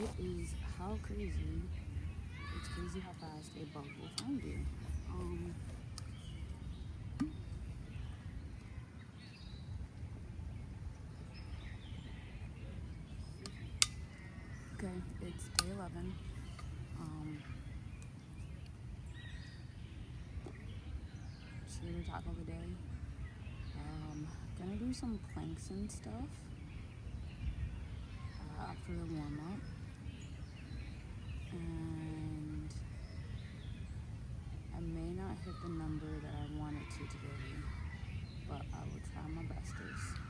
It is how crazy. It's crazy how fast a bug will find you. Okay, it's day 11. Just here to tackle the day. Gonna do some planks and stuff after the warm up, and I may not hit the number that I wanted to today, but I will try my bestest.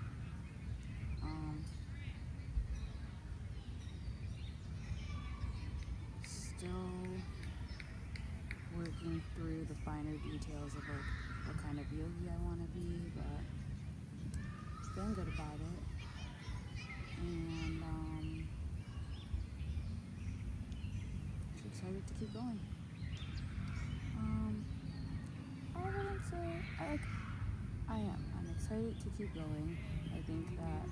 Still working through the finer details of what kind of yogi I want to be, but feeling good about it. And just excited to keep going. I wouldn't say I am. I'm excited to keep going. I think that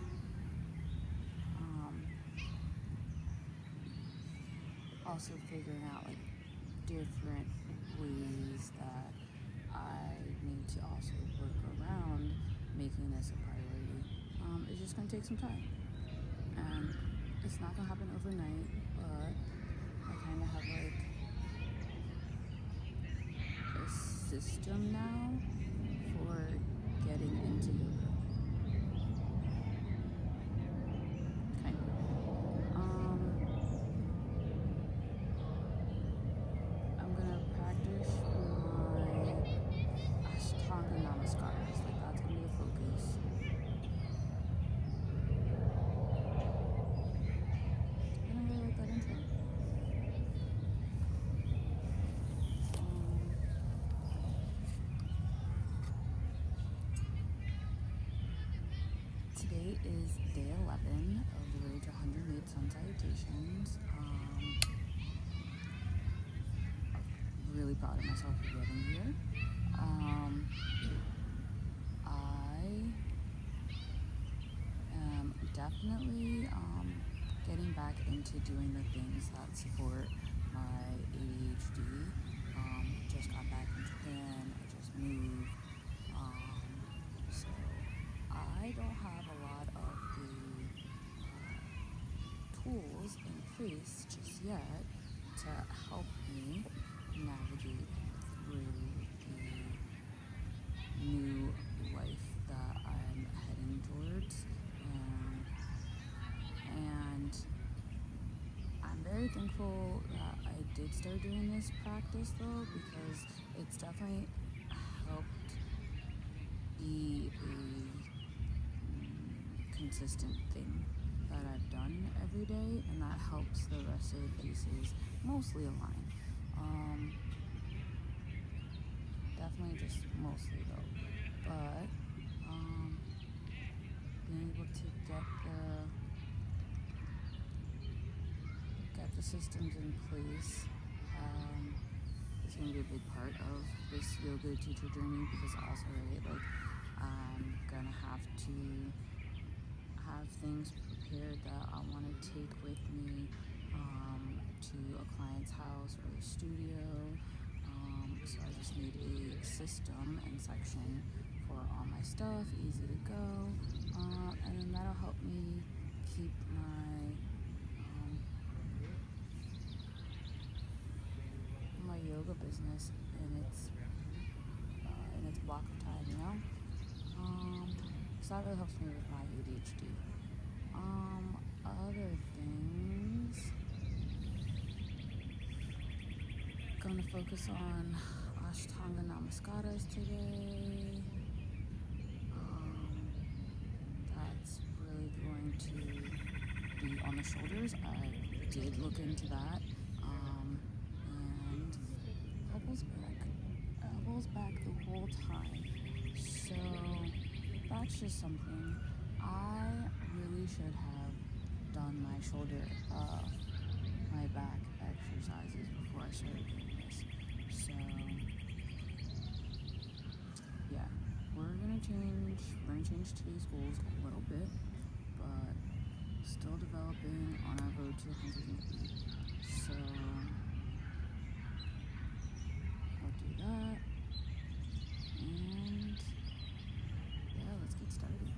also figuring out different ways that I need to also work around making this a priority. It's just gonna take some time, and it's not gonna happen overnight, but I kind of have a system now for getting into yoga. Kind of. I'm gonna practice my ashtanga namaskars. That's gonna be the focus. And I really like that intro. Today is day 11 of the road to 108 Sun Salutations. Really proud of myself for getting here. I am definitely getting back into doing the things that support my ADHD. Just got back from Japan. I just moved. So I don't have a lot of the tools in place just yet to help me navigate through the new life that I'm heading towards. And I'm very thankful that I did start doing this practice though, because it's definitely helped be a consistent thing that I've done every day, and that helps the rest of the pieces mostly align. Definitely just mostly though, but being able to get the systems in place is going to be a big part of this yoga teacher journey, because also I'm gonna have to have things prepared that I want to take with me to a client's house or a studio. So I just need a system and section for all my stuff, easy to go, and then that'll help me keep my yoga business in its block of time, so that really helps me with my ADHD. Other things, gonna focus on ashtanga namaskaras today. That's really going to be on the shoulders. I did look into that, and elbows back the whole time. So that's just something. I really should have done my shoulder, my back exercises before I started doing this. So yeah, we're gonna change today's goals a little bit, but still developing on our road to 180. So I'll do that, and yeah, let's get started.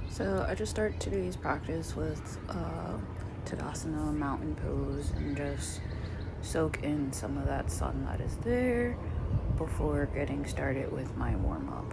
So I just start today's practice with Tadasana mountain pose and just soak in some of that sun that is there before getting started with my warm-up.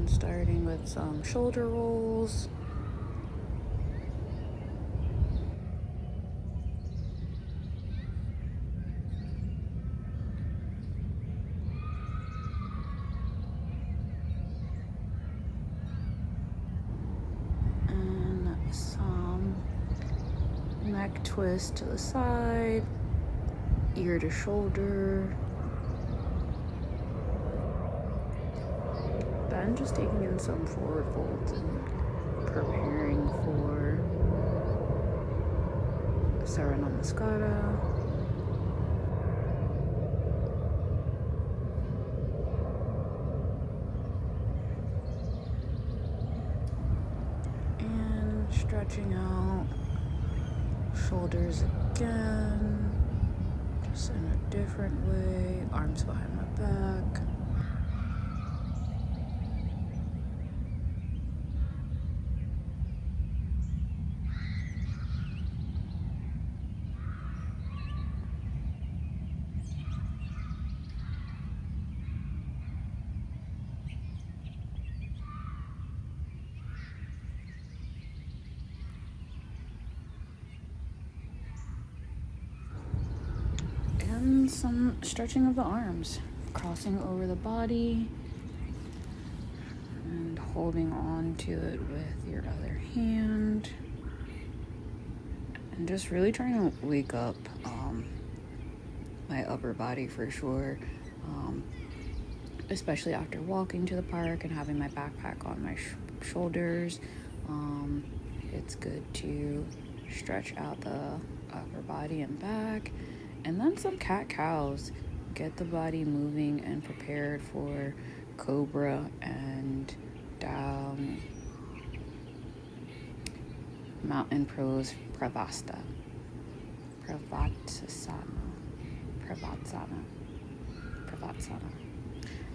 Starting with some shoulder rolls. And some neck twist to the side, ear to shoulder. Then just taking in some forward folds and preparing for namaskar. And stretching out, shoulders again, just in a different way, arms behind my back. And some stretching of the arms, crossing over the body and holding on to it with your other hand, and just really trying to wake up my upper body for sure, especially after walking to the park and having my backpack on my shoulders. It's good to stretch out the upper body and back. And then some cat-cows, get the body moving and prepared for cobra and down mountain pose pravasana.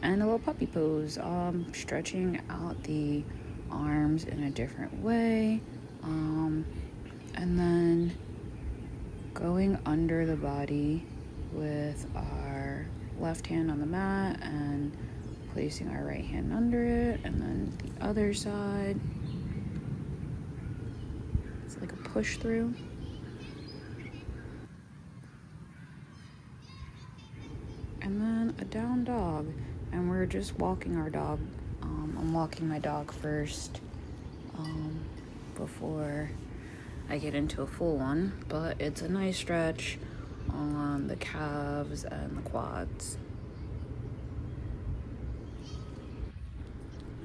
And a little puppy pose, stretching out the arms in a different way, and then going under the body with our left hand on the mat and placing our right hand under it, and then the other side. It's like a push through. And then a down dog, and we're just walking our dog. I'm walking my dog first before I get into a full one, but it's a nice stretch on the calves and the quads.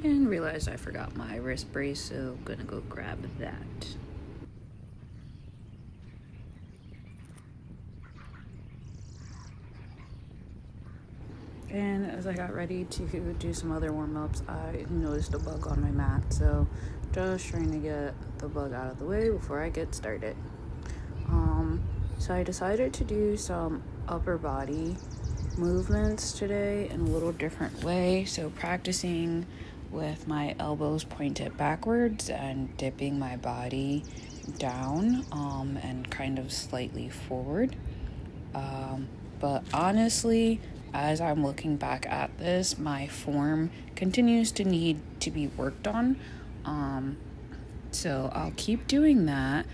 And realized I forgot my wrist brace, so I'm gonna go grab that. And as I got ready to do some other warm-ups, I noticed a bug on my mat, so just trying to get the bug out of the way before I get started. So I decided to do some upper body movements today in a little different way. So practicing with my elbows pointed backwards and dipping my body down and kind of slightly forward. But honestly, as I'm looking back at this, my form continues to need to be worked on. So I'll keep doing that,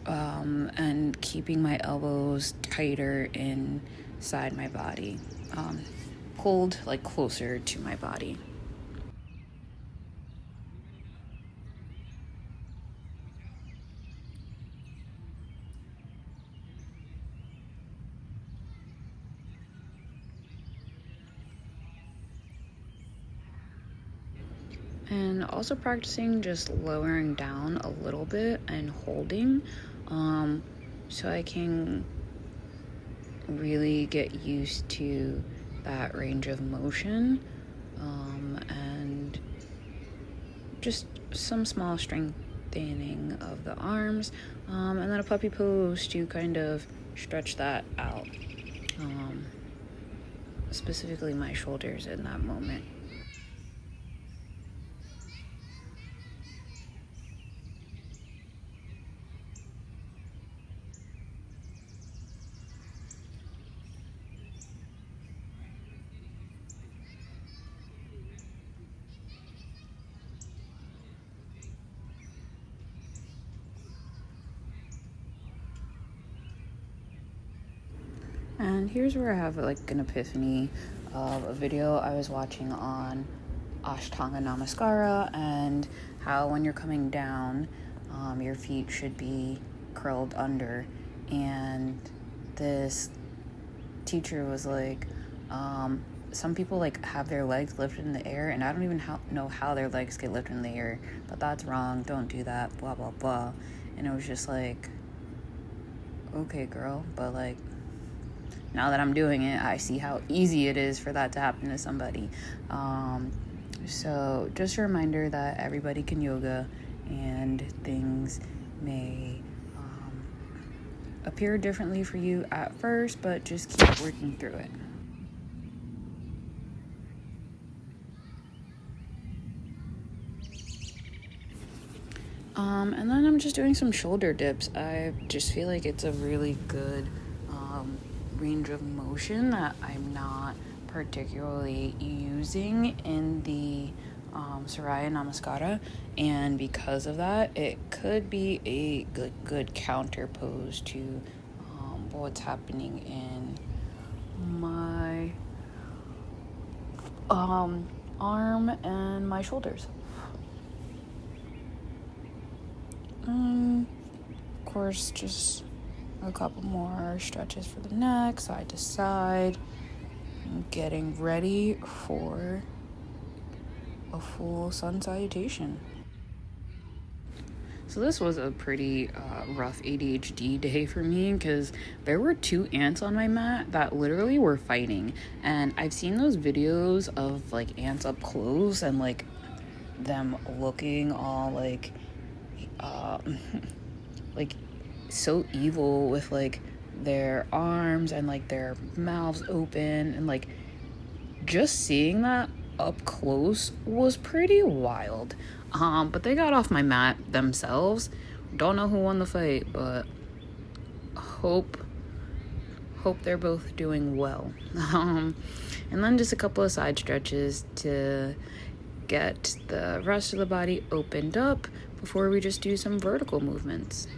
and keeping my elbows tighter inside my body, pulled like closer to my body. And also practicing just lowering down a little bit and holding, so I can really get used to that range of motion, and just some small strengthening of the arms, and then a puppy pose to kind of stretch that out, specifically my shoulders in that moment. And here's where I have like an epiphany of a video I was watching on ashtanga namaskara, and how when you're coming down, your feet should be curled under. And this teacher was like, some people like have their legs lifted in the air, and I don't even know how their legs get lifted in the air, but that's wrong, don't do that, blah blah blah. And it was just like, okay girl, but like, now that I'm doing it, I see how easy it is for that to happen to somebody. So just a reminder that everybody can yoga, and things may appear differently for you at first, but just keep working through it. And then I'm just doing some shoulder dips. I just feel like it's a really good range of motion that I'm not particularly using in the Surya Namaskara, and because of that, it could be a good counter pose to what's happening in my arm and my shoulders. Of course, just a couple more stretches for the neck, side to side, and getting ready for a full sun salutation. So this was a pretty rough ADHD day for me, because there were 2 ants on my mat that literally were fighting. And I've seen those videos of like ants up close and like them looking all like like so evil with like their arms and like their mouths open, and like just seeing that up close was pretty wild. But they got off my mat themselves. Don't know who won the fight, but hope they're both doing well. And then just a couple of side stretches to get the rest of the body opened up before we just do some vertical movements.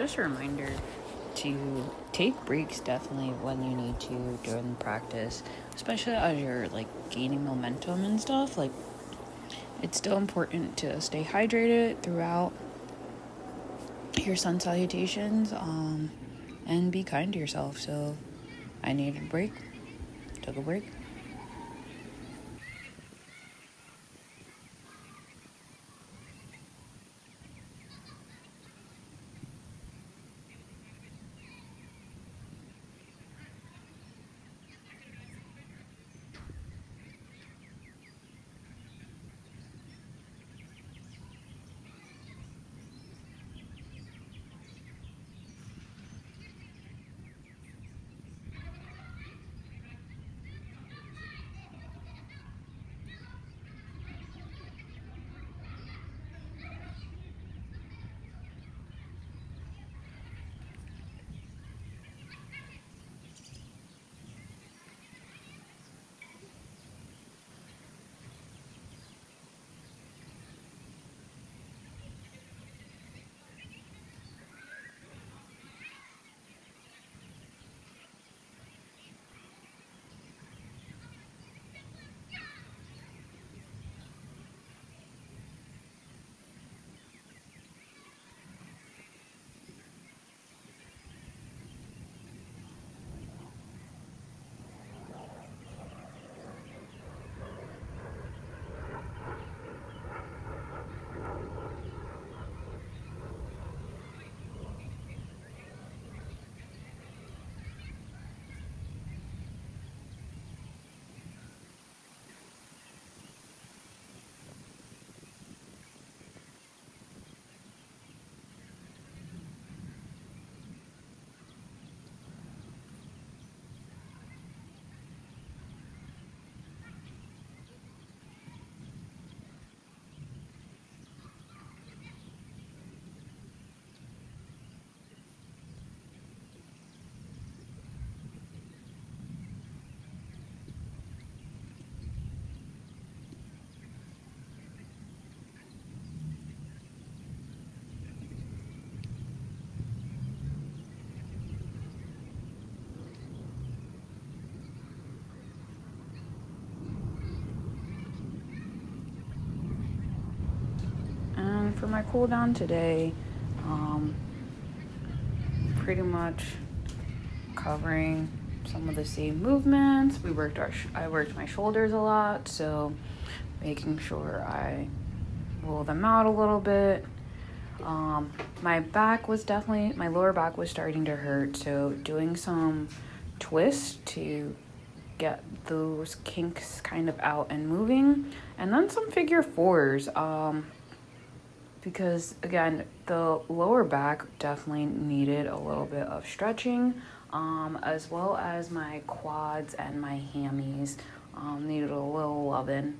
just a reminder to take breaks definitely when you need to during the practice, especially as you're like gaining momentum and stuff. Like, it's still important to stay hydrated throughout your sun salutations, and be kind to yourself. So I needed a break, took a break. And for my cool down today, pretty much covering some of the same movements. I worked my shoulders a lot, so making sure I roll them out a little bit. My lower back was starting to hurt, so doing some twists to get those kinks kind of out and moving, and then some figure fours, because again, the lower back definitely needed a little bit of stretching, as well as my quads and my hammies needed a little loving.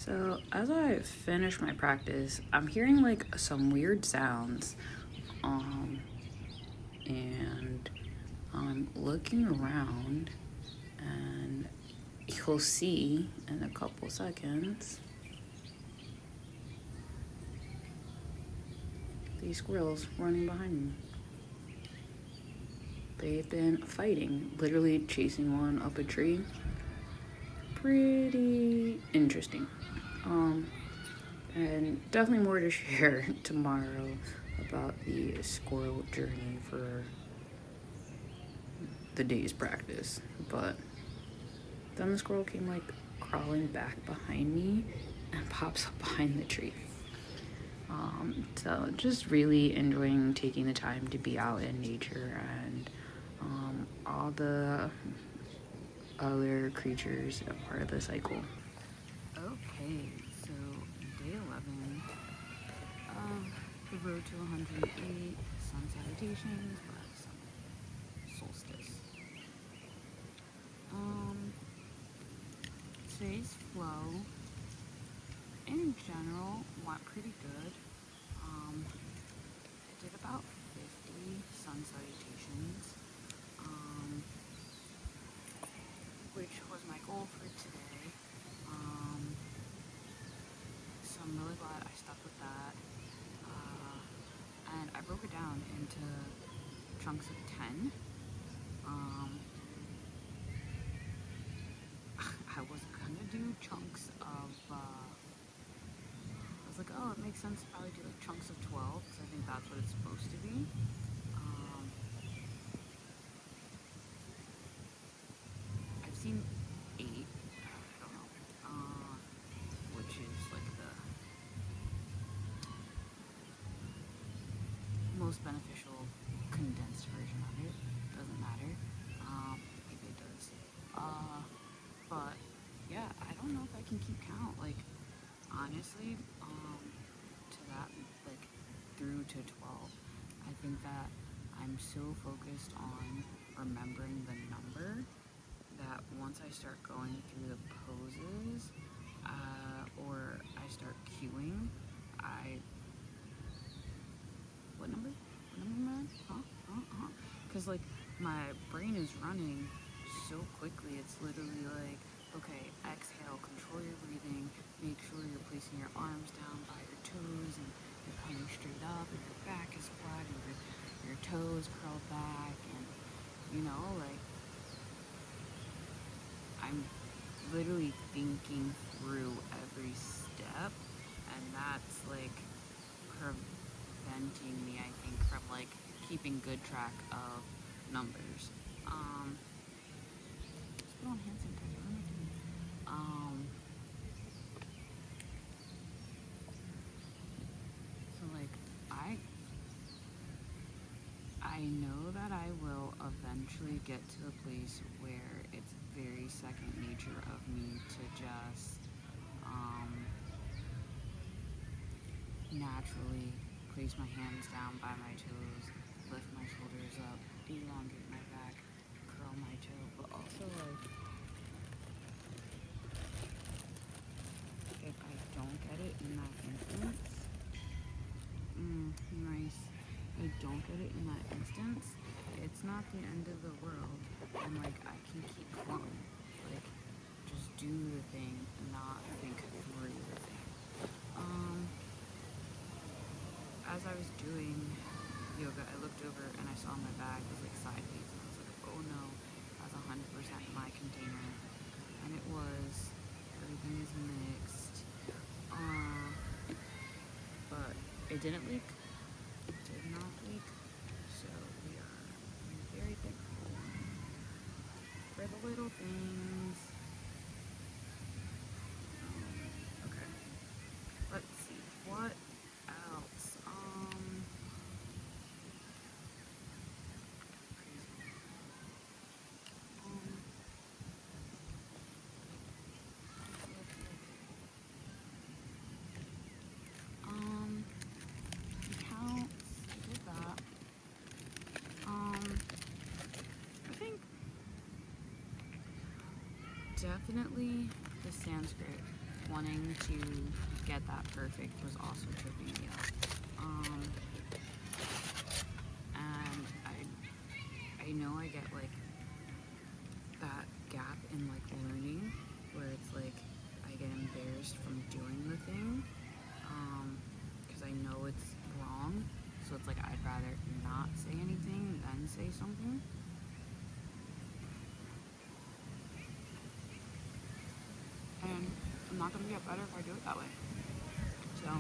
So as I finish my practice, I'm hearing like some weird sounds, and I'm looking around, and you'll see in a couple seconds these squirrels running behind me. They've been fighting, literally chasing one up a tree. Pretty interesting. And definitely more to share tomorrow about the squirrel journey for the day's practice. But then the squirrel came like crawling back behind me and pops up behind the tree. So just really enjoying taking the time to be out in nature, and all the other creatures are part of the cycle. Okay, so day 11 of the road to 108 Sun Salutations by Summer Solstice. Today's flow in general went pretty good. I did about 50 Sun Salutations, which was my goal for today. So I'm really glad I stuck with that. And I broke it down into chunks of 10. I was gonna do chunks of, I was like, oh, it makes sense to probably do like chunks of 12, because I think that's what it's supposed to be. I've seen 8, I don't know, which is like the most beneficial condensed version of it. Doesn't matter. Maybe it does. But yeah, I don't know if I can keep count. Like, honestly, to that, like, through to 12, I think that I'm so focused on remembering the number that once I start going through the poses, or I start cueing, what number? What number am I on? Because, like, my brain is running so quickly. It's literally like, okay, exhale, control your breathing, make sure you're placing your arms down by your toes, and you're coming straight up, and your back is flat, and your toes curl back, and, you know, like, I'm literally thinking through every step, and that's, like, preventing me, I think, from, like, keeping good track of numbers. Let's put on hand sanitizer. What am I doing? So, like, I know that I will eventually get to a place where it's very second nature of me to just naturally place my hands down by my toes, lift my shoulders up, elongate my back, curl my toe, but also, like, if I don't get it in that instance, nice. I don't get it in that instance, it's not the end of the world, and, like, I can keep flowing. Like, just do the thing, not think through the thing. As I was doing yoga, I looked over and I saw my bag was like sideways, and I was like, oh no, that's 100% my container. And it was. Everything is mixed. But it didn't leak. It did not leak. So we are very thankful for the little things. Okay. Let's see. What else? Counts. I did that. I think definitely the Sanskrit wanting to get that perfect was also tripping me up. And I know I get like that gap in like learning where it's like I get embarrassed from doing the thing because I know it's wrong, so it's like I'd rather not say anything than say something. And I'm not gonna get better if I do it that way. So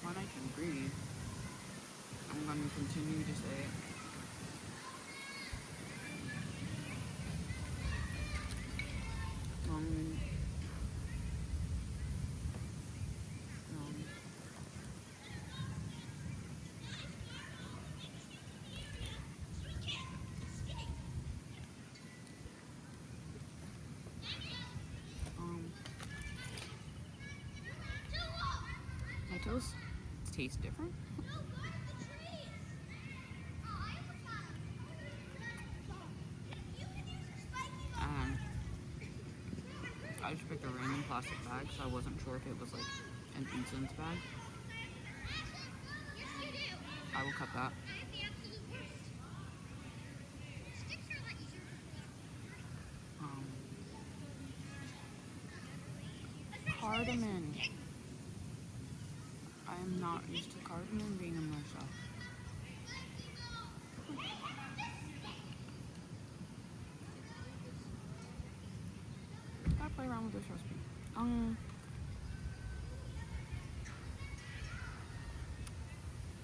when I can breathe, I'm gonna continue to say it. My toes taste different. I just picked a random plastic bag, so I wasn't sure if it was like an incense bag. I will cut that. Cardamom. I am not used to cardamom being in my stuff. Gotta play around with this recipe.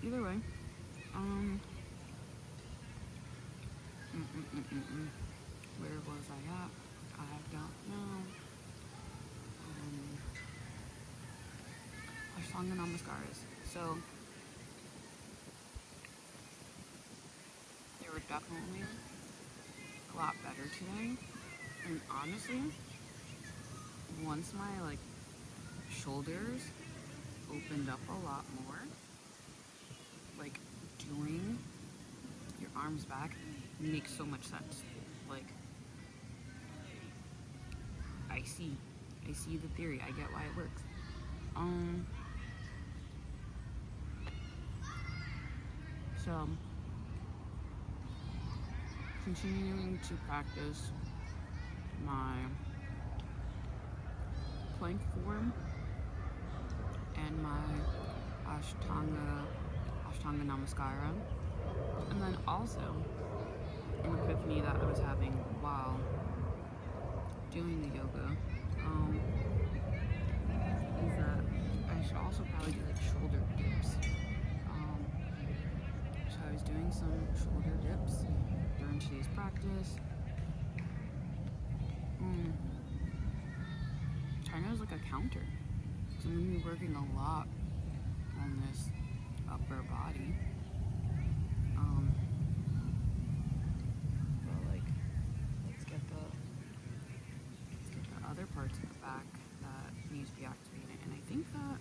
Either way, where was I at? I don't know. Ashtanga namaskars. So they were definitely a lot better today. And honestly, once my like shoulders opened up a lot more, like doing your arms back makes so much sense. Like I see the theory. I get why it works. So continuing to practice my plank form and my ashtanga namaskara, and then also an epiphany that I was having while doing the yoga is that I should also probably do like shoulder dips. So I was doing some shoulder dips during today's practice. China is like a counter. So I'm going to be working a lot on this upper body. But like, let's get the other parts of the back that need to be activated. And I think that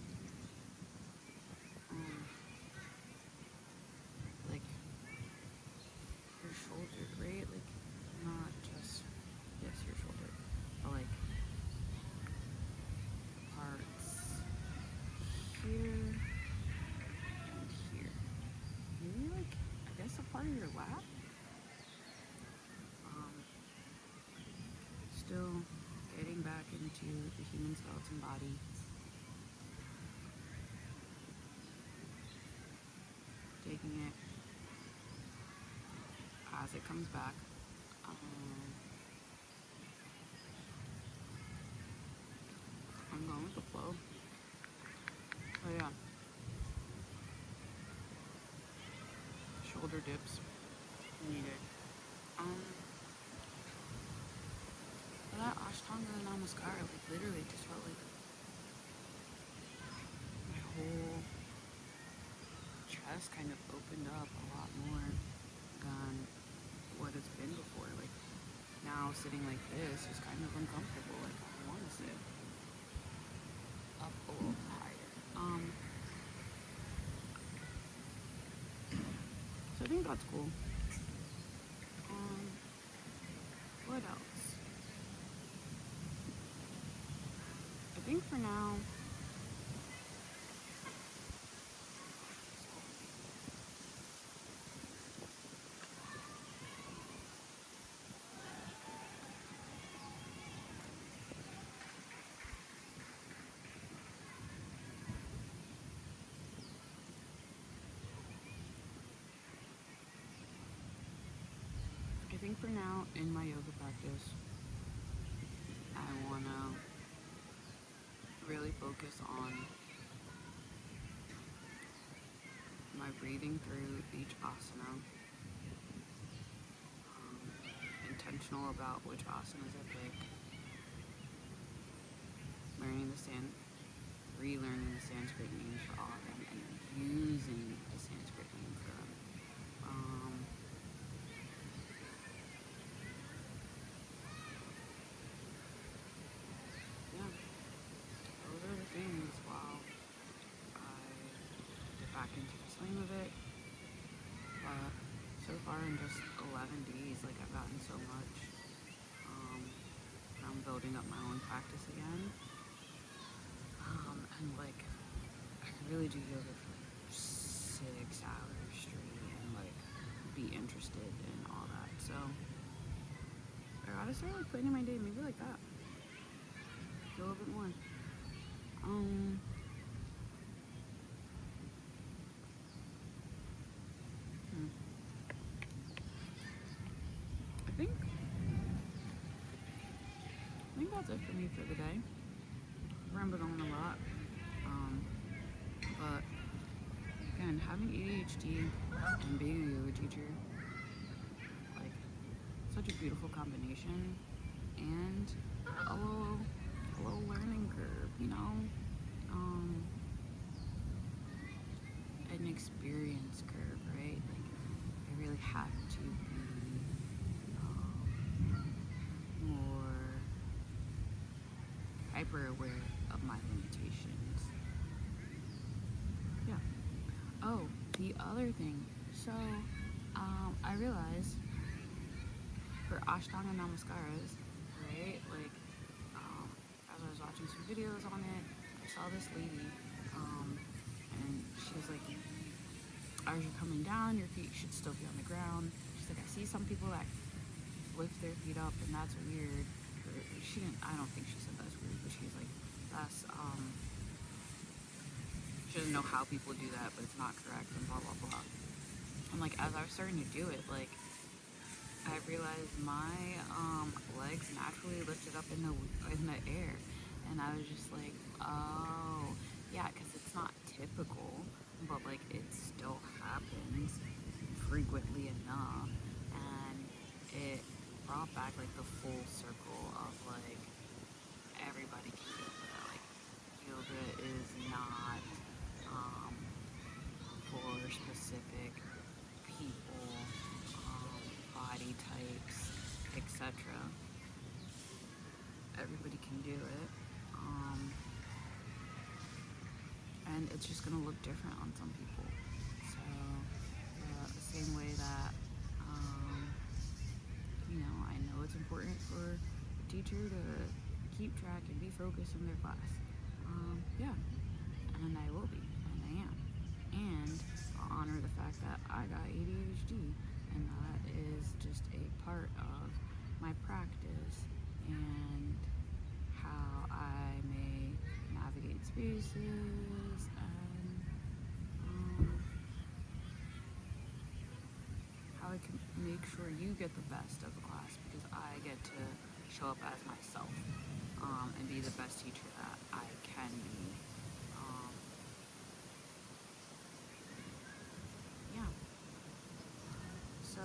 like your shoulder, right? Like not just your shoulder, but like parts here and here. Maybe like I guess a part of your lap. Still getting back into the human skeleton body. Taking it as it comes back. I'm going with the flow. Oh yeah. Shoulder dips needed. That ashtanga namaskar, like literally just felt like my whole chest kind of opened up a lot more than what it's been before. Like now sitting like this is kind of uncomfortable. Like I want to sit up a little higher. So I think that's cool. What else? think for now, in my yoga practice, I want to really focus on my breathing through each asana, intentional about which asanas I pick, relearning the Sanskrit names for all of them, and using a Sanskrit name for them. Yeah, those are the things while I get back into the swing of it. But so far in just 11 days, like, I've gotten so much. I'm building up my own practice again. And like, I could really do yoga for like 6 hours straight and like be interested in all that. So I gotta start like planning my day maybe like that. Do a little bit more. I think that's it for me for the day. Rambled on a lot. But again, having ADHD and being a yoga teacher, like, such a beautiful combination, and a little learning curve, you know, an experience curve, right? Like, I really have to be more hyper aware of my limitations. Yeah. Oh, the other thing. So, I realized for ashtanga namaskaras, right? Like, as I was watching some videos on it, I saw this lady, and she was like, as you're coming down, your feet should still be on the ground. She's like, I see some people that lift their feet up, and that's weird. I don't think she said that's weird, but she's like, that's, she doesn't know how people do that, but it's not correct, and blah, blah, blah. And like, as I was starting to do it, like, I realized my legs naturally lifted up in the air, and I was just like, oh, yeah, because it's not typical, but like, it still happens frequently enough, and it brought back like the full circle of like, everybody can do that. Like, yoga is not for specific people, body types, etc. Everybody can do it, and it's just gonna look different on some people. So the same way that I know it's important for a teacher to keep track and be focused in their class. Yeah, and I will be, and I am. And I'll honor the fact that I got ADHD, and that is just a part of my practice and how I may navigate spaces and how I can make sure you get the best of the class, because I get to show up as myself, and be the best teacher that I can be. Yeah. So